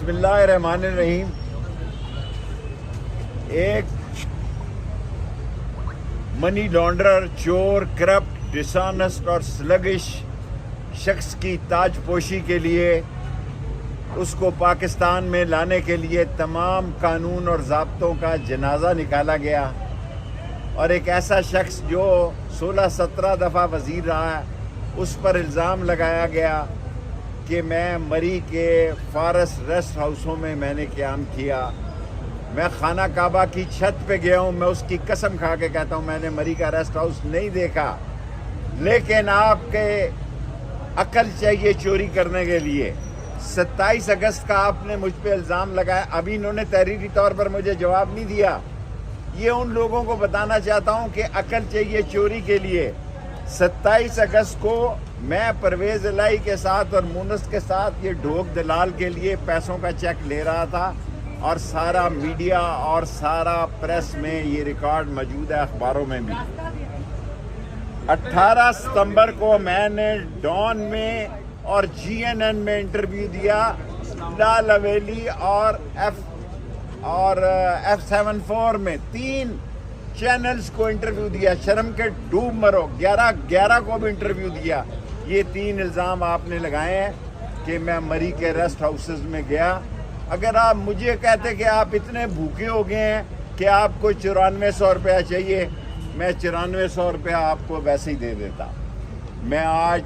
बिस्मिल्लाहिर्रहमानिर्रहीम। एक money launderer, चोर, करप्ट, डिसऑनेस्ट और स्लगिश शख्स की ताजपोशी के लिए उसको पाकिस्तान में लाने के लिए तमाम कानून और ज़ाब्तों का जनाजा निकाला गया और एक ऐसा शख्स जो 16-17 दफ़ा वज़ीर रहा है उस पर इल्ज़ाम लगाया गया कि मैं मरी के फारस रेस्ट हाउसों में मैंने क़याम किया। मैं खाना काबा की छत पे गया हूँ, मैं उसकी कसम खा के कहता हूँ मैंने मरी का रेस्ट हाउस नहीं देखा, लेकिन आपके अकल चाहिए चोरी करने के लिए। 27 अगस्त का आपने मुझ पे इल्ज़ाम लगाया, अभी इन्होंने तहरीरी तौर पर मुझे जवाब नहीं दिया। ये उन लोगों को बताना चाहता हूँ कि अकल चाहिए चोरी के लिए। 27 अगस्त को मैं परवेज़ इलाही के साथ और मुनस के साथ ये ढोक दलाल के लिए पैसों का चेक ले रहा था और सारा मीडिया और सारा प्रेस में ये रिकॉर्ड मौजूद है, अखबारों में भी। 18 सितंबर को मैंने डॉन में और GNN में इंटरव्यू दिया, लाल हवेली और F74 में 3 चैनल्स को इंटरव्यू दिया। शर्म के डूब मरो। 11 को भी इंटरव्यू दिया। ये 3 इल्ज़ाम आपने लगाए हैं कि मैं मरी के रेस्ट हाउसेस में गया। अगर आप मुझे कहते कि आप इतने भूखे हो गए हैं कि आपको 9400 रुपया चाहिए, मैं 9400 रुपया आपको वैसे ही दे देता। मैं आज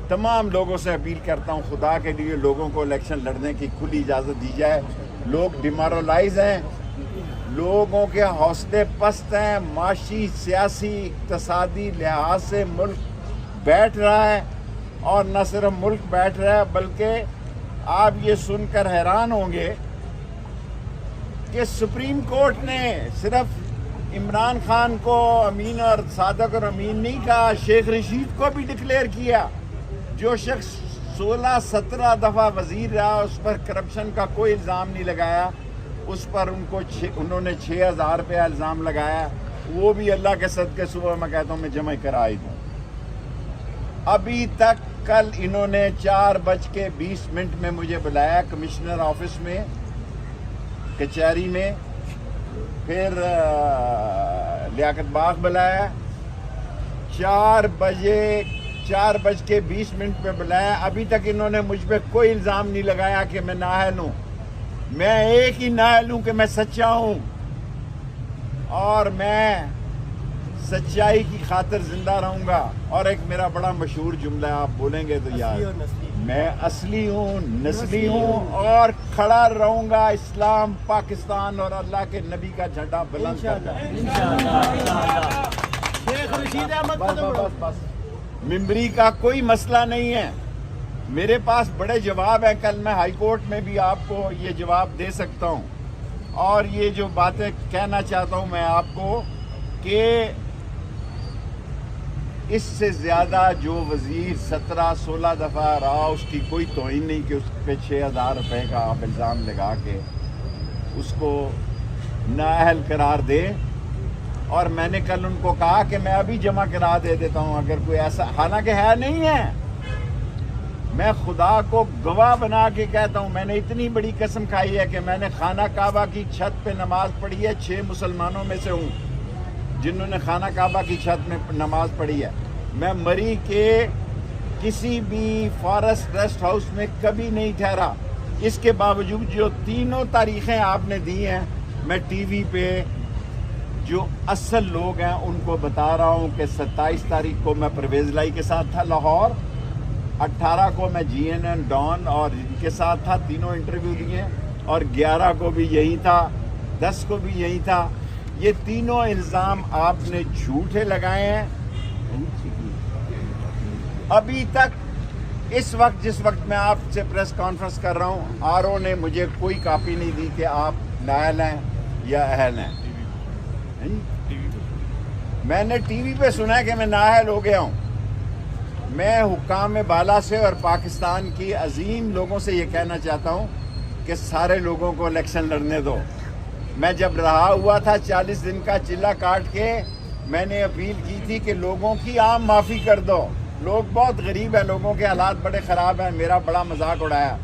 तमाम लोगों से अपील करता हूँ, खुदा के लिए लोगों को इलेक्शन लड़ने की खुली इजाज़त दी जाए। लोग डिमोरलाइज हैं, लोगों के हौसले पस्त हैं, माशी, सियासी, इक़्तिसादी लिहाज से मुल्क बैठ रहा है और न सिर्फ मुल्क बैठ रहा है बल्कि आप ये सुनकर हैरान होंगे कि सुप्रीम कोर्ट ने सिर्फ इमरान खान को अमीन और सादक और अमीन नहीं कहा, शेख रशीद को भी डिक्लेयर किया। जो शख्स 16-17 दफ़ा वज़ीर रहा उस पर करप्शन का कोई इल्ज़ाम नहीं लगाया, उस पर उन्होंने 6000 रुपया इल्ज़ाम लगाया। वो भी अल्लाह के सदके सुबह मैं कहता हूँ मैं जमा करा ही दूँ। अभी तक कल इन्होंने 4:20 में मुझे बुलाया कमिश्नर ऑफिस में, कचहरी में, फिर लियाकत बाग बुलाया, 4:20 पे बुलाया। अभी तक इन्होंने मुझ पे कोई इल्ज़ाम नहीं लगाया कि मैं नाअहल हूँ। मैं एक ही नाअहल हूँ कि मैं सच्चा हूँ और मैं सच्चाई की खातिर जिंदा रहूँगा। और एक मेरा बड़ा मशहूर जुमला है, आप बोलेंगे तो यार, मैं असली हूँ, नस्ली हूँ और खड़ा रहूँगा इस्लाम, पाकिस्तान और अल्लाह के नबी का झंडा बुलंद करके। बस मिंबरी का कोई मसला नहीं है, मेरे पास बड़े जवाब हैं। कल मैं हाई कोर्ट में भी आपको ये जवाब दे सकता हूँ। और ये जो बातें कहना चाहता हूँ मैं आपको कि इससे ज़्यादा जो वज़ीर 17-16 दफ़ा रहा उसकी कोई तौहीन नहीं कि उस पर 6000 रुपये का आप इल्ज़ाम लगा के उसको नाअहल करार दें। और मैंने कल उनको कहा कि मैं अभी जमा करा दे देता हूँ अगर कोई ऐसा, हालांकि है नहीं है। मैं खुदा को गवाह बना के कहता हूँ, मैंने इतनी बड़ी कसम खाई है कि मैंने खाना काबा की छत पे नमाज पढ़ी है। 6 मुसलमानों में से हूँ जिन्होंने खाना काबा की छत में नमाज पढ़ी है। मैं मरी के किसी भी फॉरेस्ट रेस्ट हाउस में कभी नहीं ठहरा। इसके बावजूद जो 3 तारीखें आपने दी हैं, मैं टीवी पे जो असल लोग हैं उनको बता रहा हूँ कि 27 तारीख को मैं परवेज़ इलाही के साथ था लाहौर, 18 को मैं GNN, डॉन और इनके साथ था, तीनों इंटरव्यू दिए, और 11 को भी यही था, 10 को भी यही था। ये तीनों इल्ज़ाम आपने झूठे लगाए हैं। अभी तक इस वक्त जिस वक्त मैं आपसे प्रेस कॉन्फ्रेंस कर रहा हूँ, RO ने मुझे कोई कॉपी नहीं दी कि आप नाअहल हैं या अहल हैं। मैंने टीवी पे सुना है कि मैं नाअहल हो गया हूँ। मैं हुक्काम बाला से और पाकिस्तान की अजीम लोगों से ये कहना चाहता हूँ कि सारे लोगों को इलेक्शन लड़ने दो। मैं जब रहा हुआ था 40 दिन का चिल्ला काट के, मैंने अपील की थी कि लोगों की आम माफ़ी कर दो। लोग बहुत गरीब हैं, लोगों के हालात बड़े ख़राब हैं, मेरा बड़ा मजाक उड़ाया।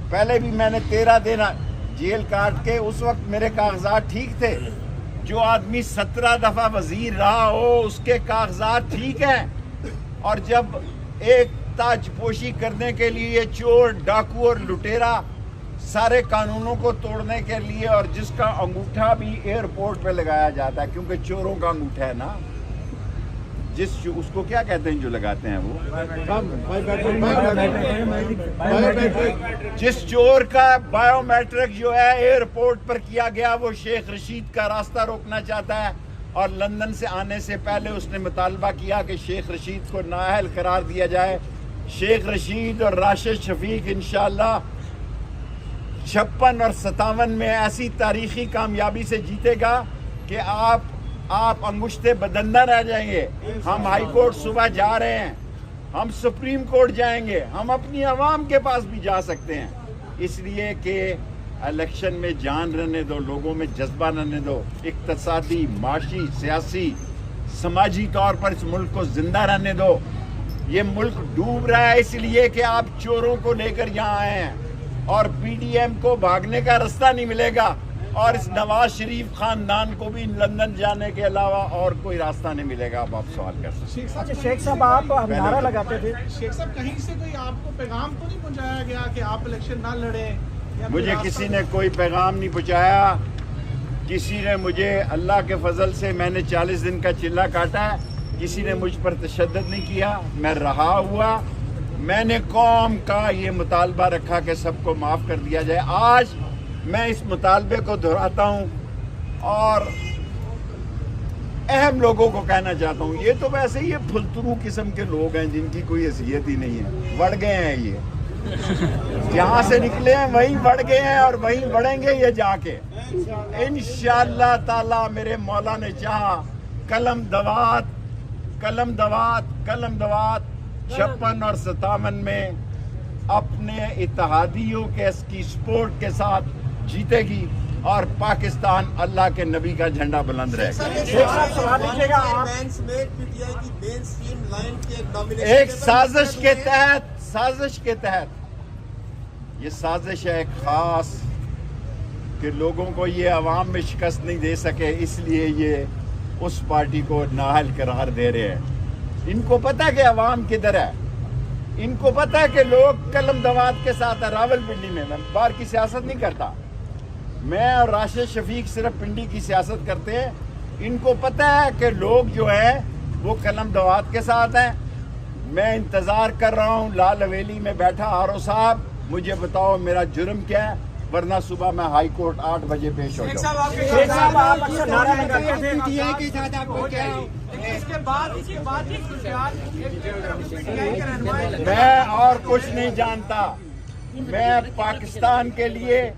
پہلے بھی میں نے 13 دن جیل کاٹ کے، اس وقت میرے کاغذات ٹھیک تھے. جو آدمی 17 دفعہ وزیر رہا ہو اس کے کاغذات ٹھیک ہیں، اور جب ایک تاج پوشی کرنے کے لیے چور، ڈاکو اور لٹیرا سارے قانونوں کو توڑنے کے لیے، اور جس کا انگوٹھا بھی ایئرپورٹ پہ لگایا جاتا ہے کیونکہ چوروں کا انگوٹھا ہے نا، اس کو کیا کہتے ہیں جو لگاتے ہیں وہ، جس چور کا بایو میٹرک جو ہے ایئرپورٹ پر کیا گیا، وہ شیخ رشید کا راستہ روکنا چاہتا ہے. اور لندن سے آنے سے پہلے اس نے مطالبہ کیا کہ شیخ رشید کو نااہل قرار دیا جائے. شیخ رشید اور راشد شفیق انشاءاللہ 56 اور 57 میں ایسی تاریخی کامیابی سے جیتے گا کہ آپ انگشتے بدندہ رہ جائیں گے. ہم ہائی کورٹ صبح جا رہے ہیں، ہم سپریم کورٹ جائیں گے، ہم اپنی عوام کے پاس بھی جا سکتے ہیں. اس لیے کہ الیکشن میں جان رہنے دو، لوگوں میں جذبہ رہنے دو، اقتصادی، معاشی، سیاسی، سماجی طور پر اس ملک کو زندہ رہنے دو. یہ ملک ڈوب رہا ہے اس لیے کہ آپ چوروں کو لے کر یہاں آئے ہیں، اور پی ڈی ایم کو بھاگنے کا راستہ نہیں ملے گا، اور اس نواز شریف خاندان کو بھی لندن جانے کے علاوہ اور کوئی راستہ نہیں ملے گا. اب آپ سوال کر سکتے ہیں. شیخ صاحب آپ نعرہ لگاتے تھے، شیخ صاحب کہیں سے کوئی آپ کو پیغام تو نہیں پہنچایا گیا کہ آپ الیکشن نہ لڑیں؟ مجھے کسی نے کوئی پیغام نہیں پہنچایا. کسی نے مجھے، اللہ کے فضل سے میں نے 40 دن کا چلہ کاٹا ہے، کسی نے مجھ پر تشدد نہیں کیا. میں رہا ہوا، میں نے قوم کا یہ مطالبہ رکھا کہ سب کو معاف کر دیا جائے. آج میں اس مطالبے کو دہراتا ہوں اور اہم لوگوں کو کہنا چاہتا ہوں، یہ تو ویسے یہ پھلترو قسم کے لوگ ہیں جن کی کوئی حیثیت ہی نہیں ہے، بڑھ گئے ہیں. یہ جہاں سے نکلے ہیں وہیں بڑھ گئے ہیں اور وہیں بڑھیں گے یہ جا کے انشاءاللہ تعالی. میرے مولا نے چاہا قلم دوات 56 اور 57 میں اپنے اتحادیوں کے کی سپورٹ کے ساتھ جیتے گی، اور پاکستان اللہ کے نبی کا جھنڈا بلند رہے گا. ایک سازش کے تحت یہ سازش ہے ایک خاص کہ لوگوں کو یہ عوام میں شکست نہیں دے سکے، اس لیے یہ اس پارٹی کو نااہل قرار دے رہے ہیں. ان کو پتہ کہ عوام کدھر ہے، ان کو پتہ ہے کہ لوگ قلم دوات کے ساتھ ہیں. راول پنڈی میں باہر کی سیاست نہیں کرتا، میں اور راشد شفیق صرف پنڈی کی سیاست کرتے ہیں. ان کو پتہ ہے کہ لوگ جو ہیں وہ قلم دوات کے ساتھ ہیں. میں انتظار کر رہا ہوں لال حویلی میں بیٹھا، آرو صاحب مجھے بتاؤ میرا جرم کیا ہے، ورنہ صبح میں ہائی کورٹ 8 بجے پیش ہو جاؤں. شیخ صاحب آپ اکثر نعرہ لگاتے تھے، میں اور کچھ نہیں جانتا. میں پاکستان کے لیے،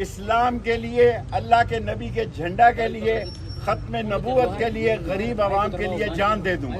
اسلام کے لیے، اللہ کے نبی کے جھنڈا کے لیے، ختم نبوت کے لیے، غریب عوام کے لیے جان دے دوں.